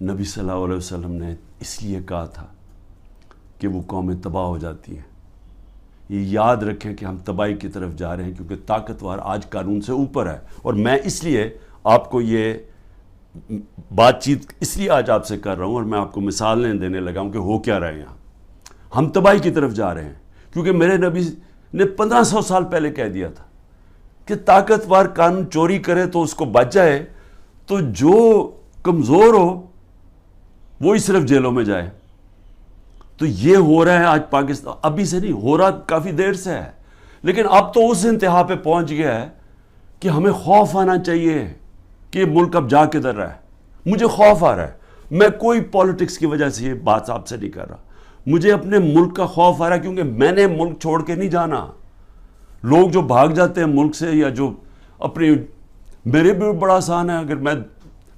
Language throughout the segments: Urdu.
نبی صلی اللہ علیہ وسلم نے اس لیے کہا تھا کہ وہ قومیں تباہ ہو جاتی ہیں. یہ یاد رکھیں کہ ہم تباہی کی طرف جا رہے ہیں کیونکہ طاقتور آج قانون سے اوپر ہے. اور میں اس لیے آپ کو یہ بات چیت اس لیے آج آپ سے کر رہا ہوں اور میں آپ کو مثالیں دینے لگا ہوں کہ ہو کیا رہے ہیں یہاں. ہم تباہی کی طرف جا رہے ہیں کیونکہ میرے نبی نے 1500 سال پہلے کہہ دیا تھا کہ طاقتور قانون چوری کرے تو اس کو بچ جائے, تو جو کمزور ہو وہی صرف جیلوں میں جائے. تو یہ ہو رہا ہے آج پاکستان, ابھی سے نہیں ہو رہا, کافی دیر سے ہے, لیکن اب تو اس انتہا پہ پہنچ گیا ہے کہ ہمیں خوف آنا چاہیے کہ یہ ملک اب جا کدھر رہا ہے. مجھے خوف آ رہا ہے. میں کوئی پالیٹکس کی وجہ سے یہ بات آپ سے نہیں کر رہا, مجھے اپنے ملک کا خوف آ رہا ہے کیونکہ میں نے ملک چھوڑ کے نہیں جانا. لوگ جو بھاگ جاتے ہیں ملک سے یا جو اپنی, میرے بھی بڑا آسان ہے, اگر میں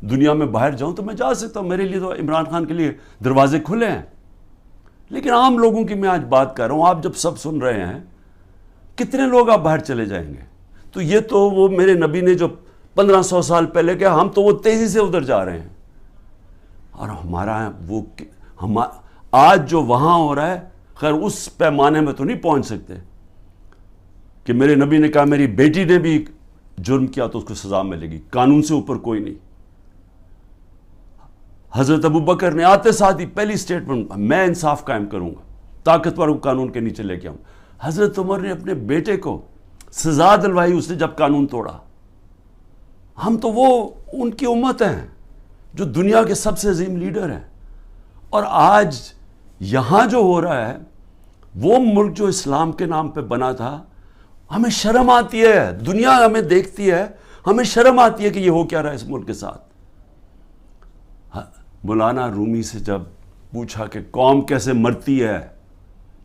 دنیا میں باہر جاؤں تو میں جا سکتا ہوں, میرے لیے تو عمران خان کے لیے دروازے کھلے ہیں. لیکن عام لوگوں کی میں آج بات کر رہا ہوں, آپ جب سب سن رہے ہیں کتنے لوگ آپ باہر چلے جائیں گے. تو یہ تو وہ میرے نبی نے جو 1500 سال پہلے کہا, ہم تو وہ تیزی سے ادھر جا رہے ہیں. اور ہمارا وہ آج جو وہاں ہو رہا ہے, خیر اس پیمانے میں تو نہیں پہنچ سکتے کہ میرے نبی نے کہا میری بیٹی نے بھی جرم کیا تو اس کو سزا ملے گی, قانون سے اوپر کوئی نہیں. حضرت ابوبکر نے آتے ساتھ ہی پہلی سٹیٹمنٹ, میں انصاف قائم کروں گا, طاقتور کو قانون کے نیچے لے کے آؤں. حضرت عمر نے اپنے بیٹے کو سزا دلوائی اس نے جب قانون توڑا. ہم تو وہ ان کی امت ہیں جو دنیا کے سب سے عظیم لیڈر ہیں. اور آج یہاں جو ہو رہا ہے, وہ ملک جو اسلام کے نام پہ بنا تھا, ہمیں شرم آتی ہے, دنیا ہمیں دیکھتی ہے, ہمیں شرم آتی ہے کہ یہ ہو کیا رہا ہے اس ملک کے ساتھ. مولانا رومی سے جب پوچھا کہ قوم کیسے مرتی ہے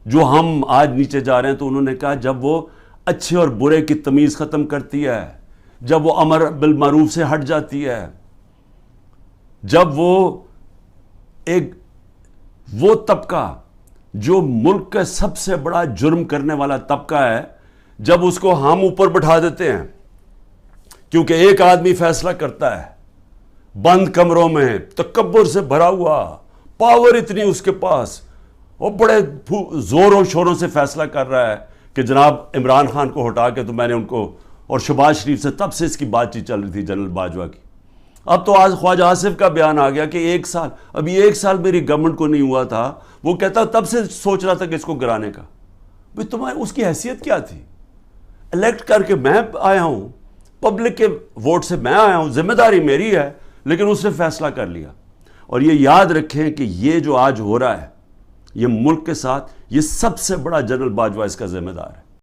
جو ہم آج نیچے جا رہے ہیں, تو انہوں نے کہا جب وہ اچھے اور برے کی تمیز ختم کرتی ہے, جب وہ امر بالمعروف سے ہٹ جاتی ہے, جب وہ طبقہ جو ملک کا سب سے بڑا جرم کرنے والا طبقہ ہے, جب اس کو ہم اوپر بٹھا دیتے ہیں کیونکہ ایک آدمی فیصلہ کرتا ہے بند کمروں میں, تکبر سے بھرا ہوا, پاور اتنی اس کے پاس, وہ بڑے زور و شوروں سے فیصلہ کر رہا ہے کہ جناب عمران خان کو ہٹا کے تو میں نے ان کو, اور شہباز شریف سے تب سے اس کی بات چیت چل رہی تھی جنرل باجوہ کی. اب تو آج خواجہ آصف کا بیان آ گیا کہ ابھی ایک سال میری گورنمنٹ کو نہیں ہوا تھا, وہ کہتا تب سے سوچ رہا تھا کہ اس کو گرانے کا. بھئی تمہاری اس کی حیثیت کیا تھی؟ الیکٹ کر کے میں آیا ہوں, پبلک کے ووٹ سے میں آیا ہوں, ذمہ داری میری ہے, لیکن اس نے فیصلہ کر لیا. اور یہ یاد رکھیں کہ یہ جو آج ہو رہا ہے یہ ملک کے ساتھ, یہ سب سے بڑا جنرل باجوہ اس کا ذمہ دار ہے.